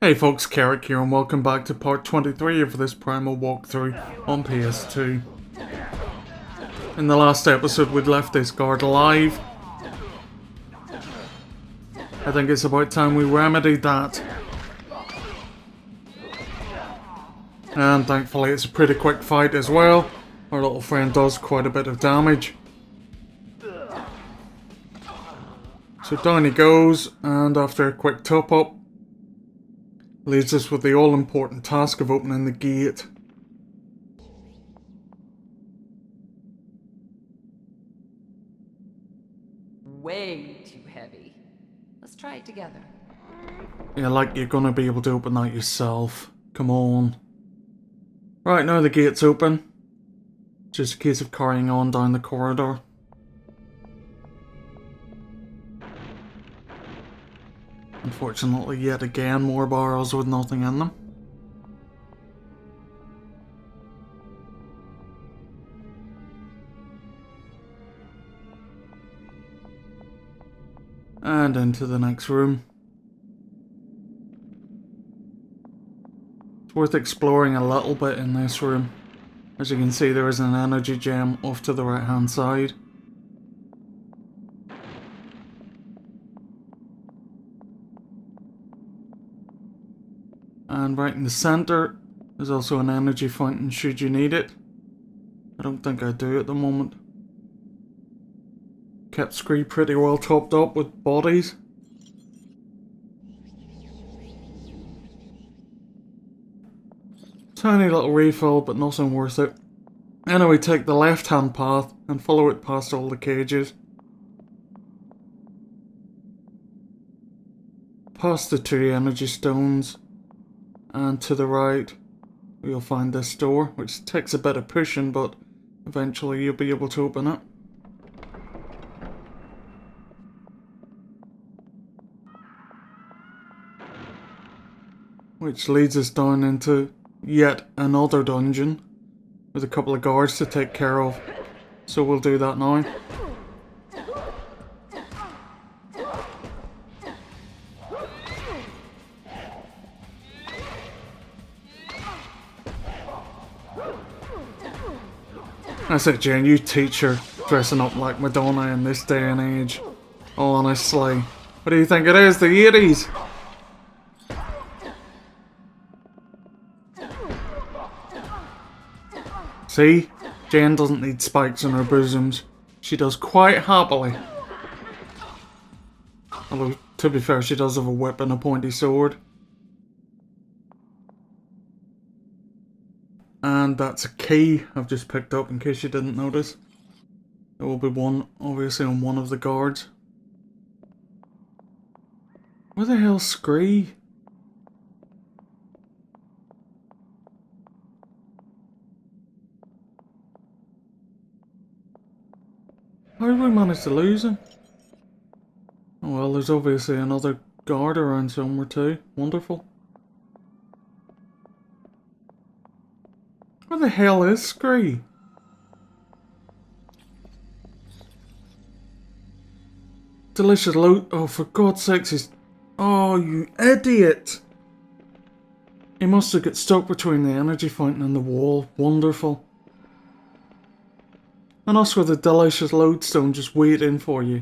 Hey folks, Keric here and welcome back to part 23 of this Primal walkthrough on PS2. In the last episode we'd left this guard alive. I think it's about time we remedied that. And thankfully it's a pretty quick fight as well. Our little friend does quite a bit of damage. So down he goes, and after a quick top up, leaves us with the all-important task of opening the gate. Way too heavy. Let's try it together. Yeah, like you're gonna be able to open that yourself. Come on. Right, now the gate's open. Just a case of carrying on down the corridor. Unfortunately, yet again, more barrels with nothing in them. And into the next room. It's worth exploring a little bit in this room. As you can see, there is an energy gem off to the right hand side. And right in the centre, there's also an energy fountain should you need it. I don't think I do at the moment. Kept Scree pretty well topped up with bodies. Tiny little refill, but nothing worth it. Anyway, take the left hand path and follow it past all the cages. Past the 2 energy stones. And to the right, you'll find this door, which takes a bit of pushing, but eventually you'll be able to open it. Which leads us down into yet another dungeon, with a couple of guards to take care of. So we'll do that now. I said, Jane, you teacher dressing up like Madonna in this day and age. Honestly. What do you think it is? The 80s? See? Jane doesn't need spikes in her bosoms. She does quite happily. Although, to be fair, she does have a whip and a pointy sword. And that's a key I've just picked up in case you didn't notice. There will be one, obviously, on one of the guards. Where the hell's Scree? How did we manage to lose him? Oh well, there's obviously another guard around somewhere too. Wonderful. Where the hell is Scree? Delicious loot. Oh, for God's sakes, he's... Oh, you idiot! He must have got stuck between the energy fountain and the wall. Wonderful. And us with a delicious lodestone just waiting for you.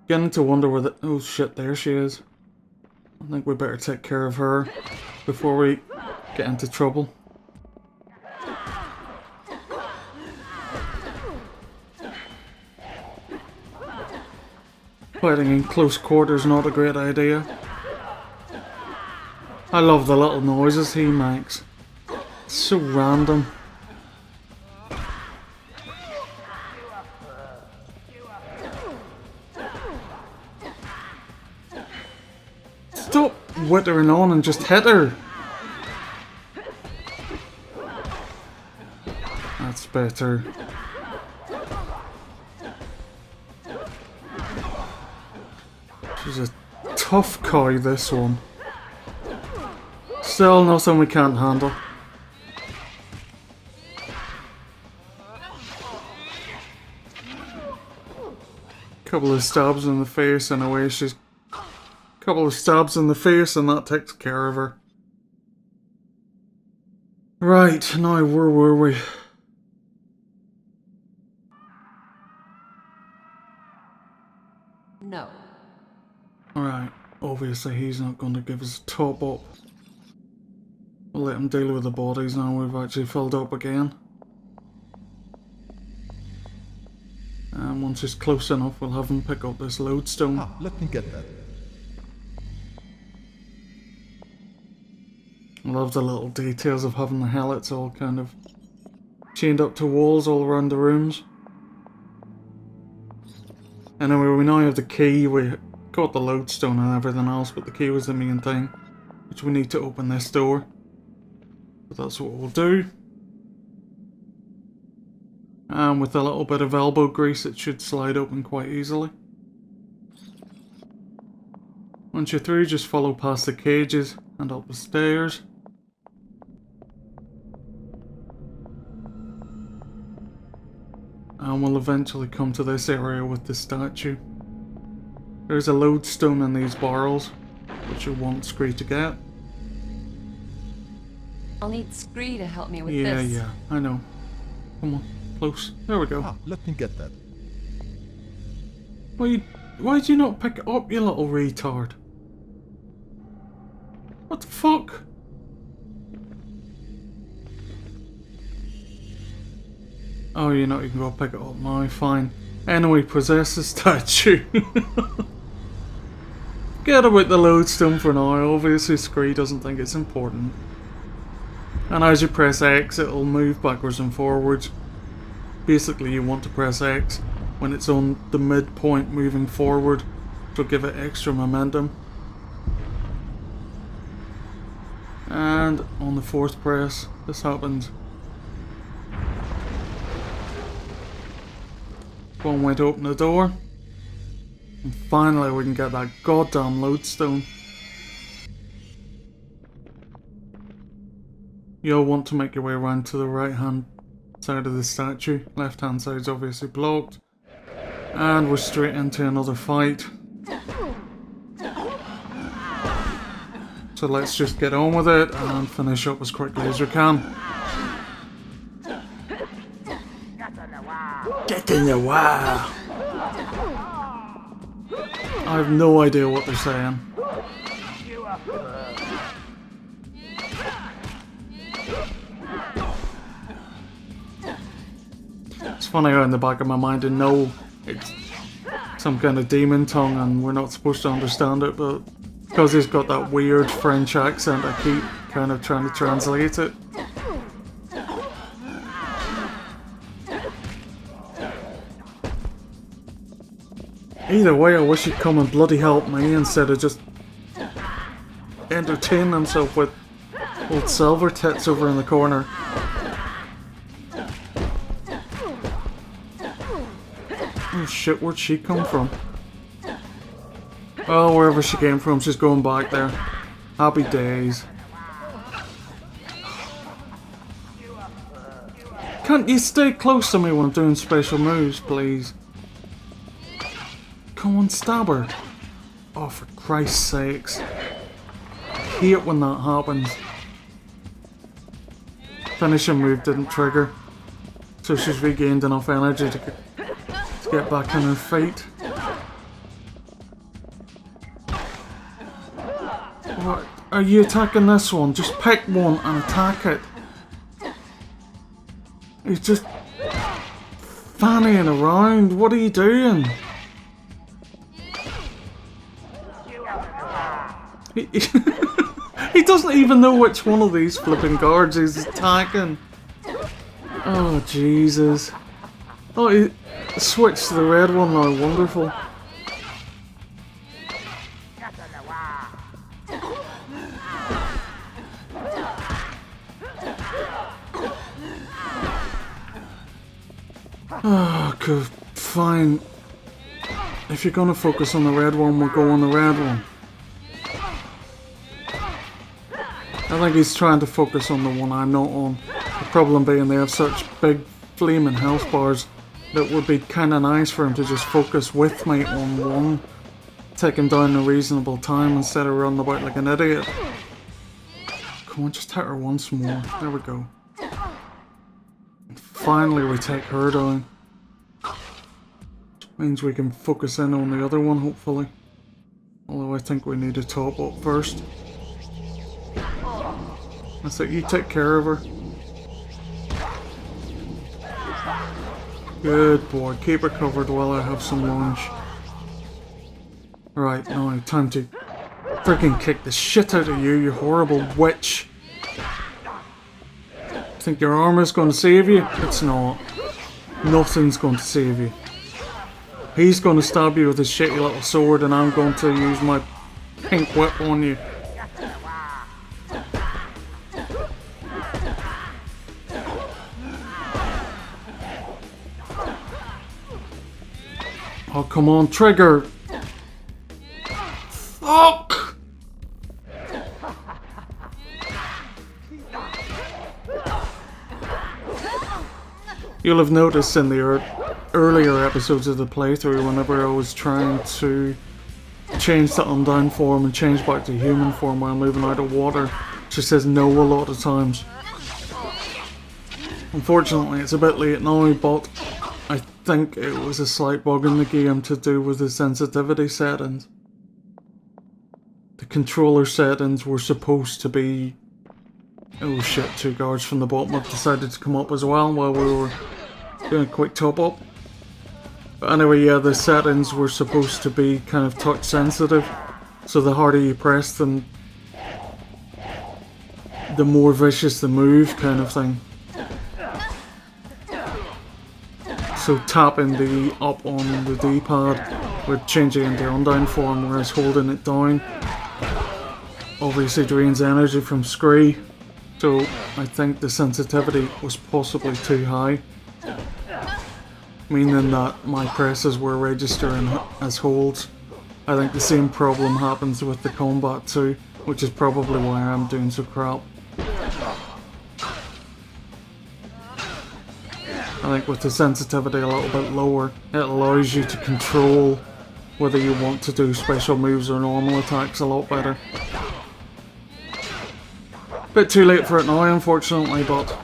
Beginning to wonder where the... Oh shit, there she is. I think we better take care of her before we get into trouble. Fighting in close quarters not a great idea. I love the little noises he makes. It's so random. Stop whittering on and just hit her. That's better. She's a tough cow, this one. Still nothing we can't handle. Couple of stabs in the face and away she's... Couple of stabs in the face and that takes care of her. Right, now where were we? No. Alright, obviously he's not going to give us a top up. We'll let him deal with the bodies now we've actually filled up again. And once he's close enough, we'll have him pick up this lodestone. Ah, let me get that. I love the little details of having the hellets all kind of chained up to walls all around the rooms. Anyway, we now have the key. We got the lodestone and everything else, but the key was the main thing, which we need to open this door. So that's what we'll do. And with a little bit of elbow grease, it should slide open quite easily. Once you're through, just follow past the cages and up the stairs. And we'll eventually come to this area with the statue. There's a lodestone in these barrels, which you'll want Scree to get. I'll need Scree to help me with Yeah, this. yeah, I know. Come on, close. There we go. Ah, let me get that. Why'd you not pick it up, you little retard? What the fuck? Oh, you're not even gonna pick it up now, fine. Anyway, possess the statue. Get about the lodestone for now. Obviously, Scree doesn't think it's important. And as you press X, it'll move backwards and forwards. Basically, you want to press X when it's on the midpoint moving forward to give it extra momentum. And on the fourth press, this happens. One way to open the door. And finally we can get that goddamn lodestone. You'll want to make your way around to the right hand side of the statue. Left hand side's obviously blocked. And we're straight into another fight. So let's just get on with it and finish up as quickly as we can. Get in the wire! I have no idea what they're saying. It's funny how in the back of my mind I know it's some kind of demon tongue and we're not supposed to understand it, but because he's got that weird French accent, I keep kind of trying to translate it. Either way, I wish he'd come and bloody help me instead of just entertain himself with old silver tits over in the corner. Oh shit, where'd she come from? Oh, wherever she came from, she's going back there. Happy days. Can't you stay close to me when I'm doing special moves, please? Come on, stab her. Oh, for Christ's sakes. I hate when that happens. Finishing move didn't trigger, so she's regained enough energy to get back on her feet. What? Are you attacking this one? Just pick one and attack it. He's just fannying around. What are you doing? He doesn't even know which one of these flipping guards he's attacking. Oh, Jesus. Oh, he switched to the red one now. Wonderful. Oh, good. Fine. If you're gonna focus on the red one, we'll go on the red one. I think he's trying to focus on the one I'm not on. The problem being they have such big flaming health bars that would be kind of nice for him to just focus with me on one, take him down in a reasonable time instead of running about like an idiot. Come on, just hit her once more. There we go. And finally we take her down. Means we can focus in on the other one, hopefully. Although I think we need to top up first. That's it, you take care of her. Good boy, keep her covered while I have some lunch. Right, now time to freaking kick the shit out of you, you horrible witch. Think your armor's gonna save you? It's not. Nothing's going to save you. He's gonna stab you with his shitty little sword and I'm going to use my pink whip on you. Oh, come on, trigger! Fuck! You'll have noticed in the earlier episodes of the playthrough, whenever I was trying to change the undying form and change back to human form while moving out of water, she says no a lot of times. Unfortunately, it's a bit late now, but I think it was a slight bug in the game to do with the sensitivity settings. The controller settings were supposed to be... Oh shit, 2 guards from the bottom have decided to come up as well while we were doing a quick top up. But anyway, yeah, the settings were supposed to be kind of touch sensitive, so the harder you press them, the more vicious the move kind of thing. So tapping the up on the D-pad would change it into undying form, whereas holding it down obviously drains energy from Scree. So I think the sensitivity was possibly too high, meaning that my presses were registering as holds. I think the same problem happens with the combat too, which is probably why I'm doing so crap. I think with the sensitivity a little bit lower, it allows you to control whether you want to do special moves or normal attacks a lot better. Bit too late for it now, unfortunately, but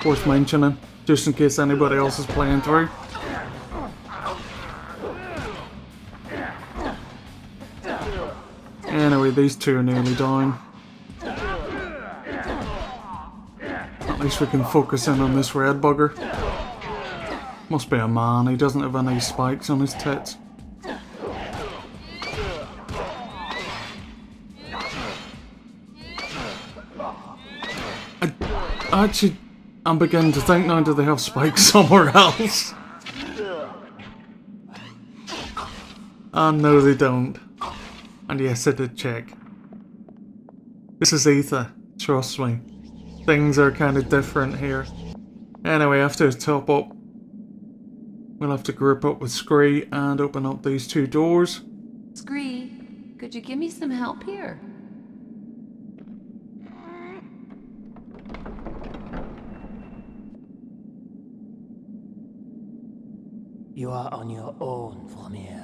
worth mentioning, just in case anybody else is playing through. Anyway, these two are nearly down. At least we can focus in on this red bugger. Must be a man, he doesn't have any spikes on his tits. Actually, I'm beginning to think now, do they have spikes somewhere else? No they don't. And yes, I did check. This is Aetha, trust me. Things are kind of different here. Anyway, after the top up, we'll have to group up with Scree and open up these 2 doors. Scree, could you give me some help here? You are on your own from here.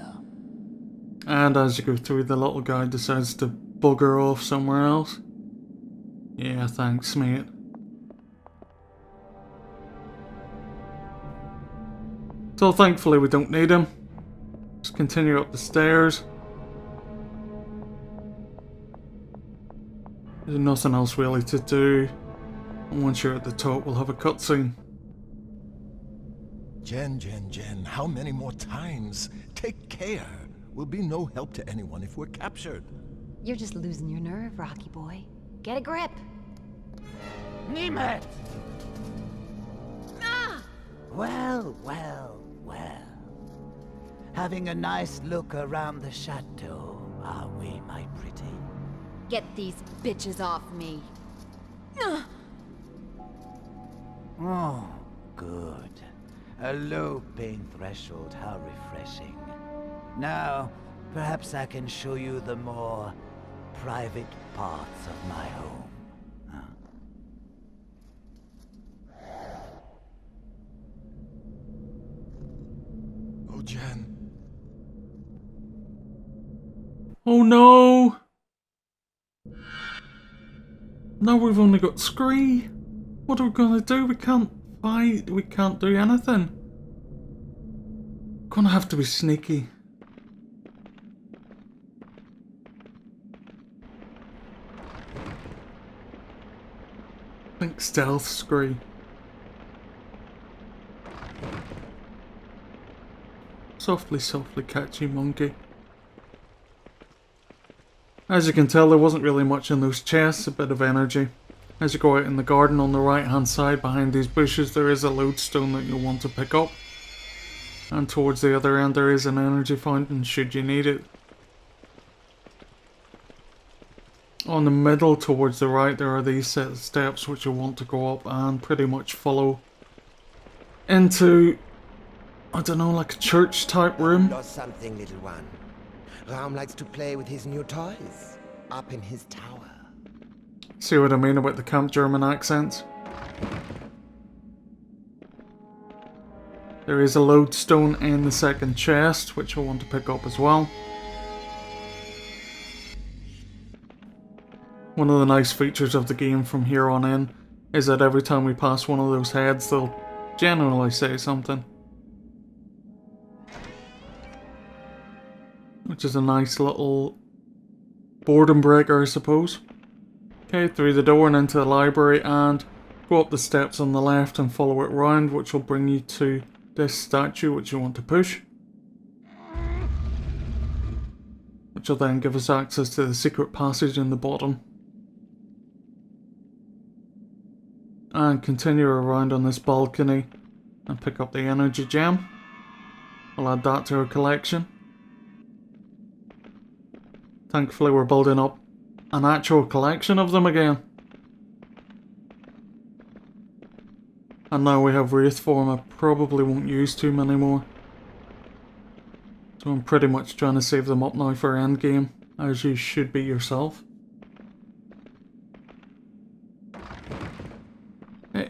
And as you go through, the little guy decides to bugger off somewhere else. Yeah, thanks, mate. So thankfully we don't need him. Just continue up the stairs. There's nothing else really to do. And once you're at the top, we'll have a cutscene. Jen, how many more times? Take care. We'll be no help to anyone if we're captured. You're just losing your nerve, Rocky boy. Get a grip. Nimet! Ah! Well. Having a nice look around the chateau, are we, my pretty? Get these bitches off me. Oh, good. A low pain threshold, how refreshing. Now, perhaps I can show you the more private parts of my home. Huh? Jen. Oh no! Now we've only got Scree. What are we gonna do? We can't fight. We can't do anything. Gonna have to be sneaky. Think stealth, Scree. Softly, softly, catchy monkey. As you can tell, there wasn't really much in those chests, a bit of energy. As you go out in the garden on the right hand side behind these bushes, there is a lodestone that you'll want to pick up. And towards the other end there is an energy fountain should you need it. On the middle towards the right there are these set of steps which you'll want to go up and pretty much follow into, I don't know, like a church type room. Lost something, little one. Raum likes to play with his new toys up in his tower. See what I mean about the Camp German accents? There is a lodestone in the second chest, which you'll want to pick up as well. One of the nice features of the game from here on in is that every time we pass one of those heads, they'll generally say something. Which is a nice little boredom breaker, I suppose. Okay, through the door and into the library, and go up the steps on the left and follow it round, which will bring you to this statue which you want to push. Which will then give us access to the secret passage in the bottom. And continue around on this balcony and pick up the energy gem. We'll add that to our collection. Thankfully we're building up an actual collection of them again. And now we have Wraith form, I probably won't use too many more. So I'm pretty much trying to save them up now for endgame, as you should be yourself.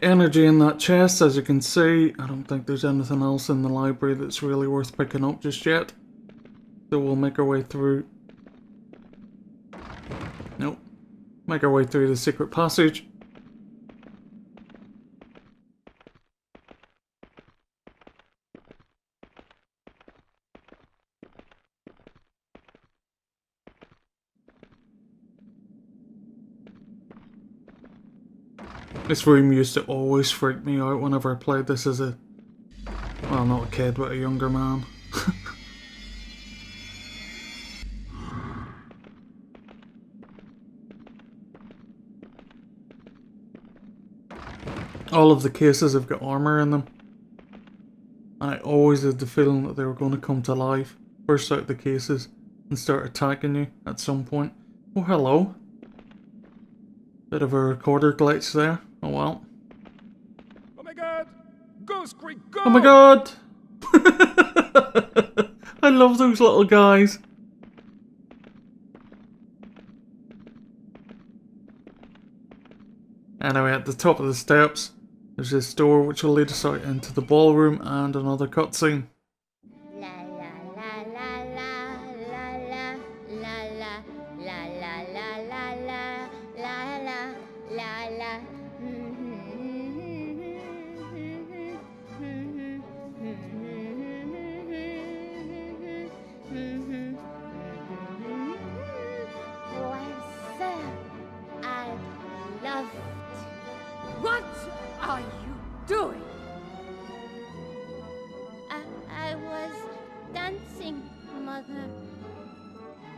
Energy in that chest, as you can see. I don't think there's anything else in the library that's really worth picking up just yet. So we'll make our way through. Nope. Make our way through the secret passage. This room used to always freak me out whenever I played this as a, well, not a kid, but a younger man. All of the cases have got armor in them. And I always had the feeling that they were going to come to life, burst out the cases, and start attacking you at some point. Oh, hello. Bit of a recorder glitch there. Oh well. Oh my god! Go, Scree, go! Oh my god! I love those little guys. Anyway, at the top of the steps, there's this door which will lead us out into the ballroom and another cutscene. La la la la la la la la la la la la la la la la la. Why, sir, I loved. What are you doing? I was dancing, Mother.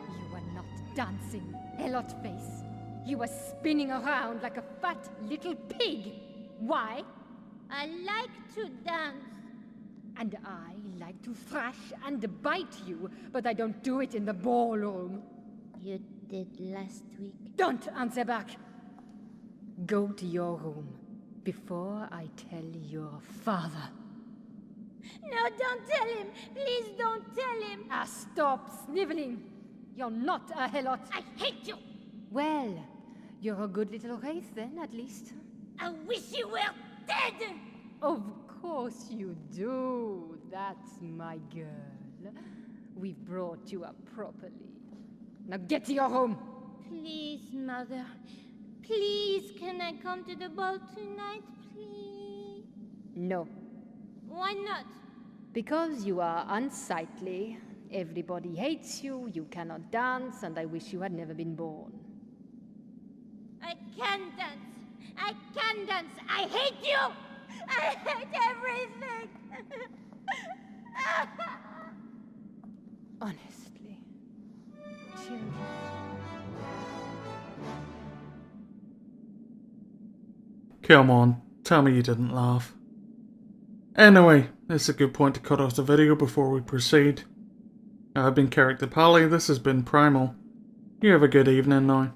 You were not dancing, Helot face. You were spinning around like a fat little pig. Why? I like to dance. And I like to thrash and bite you, but I don't do it in the ballroom. You did last week. Don't answer back. Go to your room before I tell your father. No, don't tell him. Please don't tell him. Stop sniveling. You're not a Helot. I hate you. Well, you're a good little wraith then, at least. I wish you were dead. Of course you do. That's my girl. We've brought you up properly. Now get to your home. Please, Mother. Please, can I come to the ball tonight, please? No, Why not? because you are unsightly. Everybody hates you, you cannot dance, and I wish you had never been born. I can dance. I can dance. I hate you. I hate everything. Honestly. Children. Come on, tell me you didn't laugh. Anyway, this is a good point to cut off the video before we proceed. I've been Keric the Pally, this has been Primal. You have a good evening now.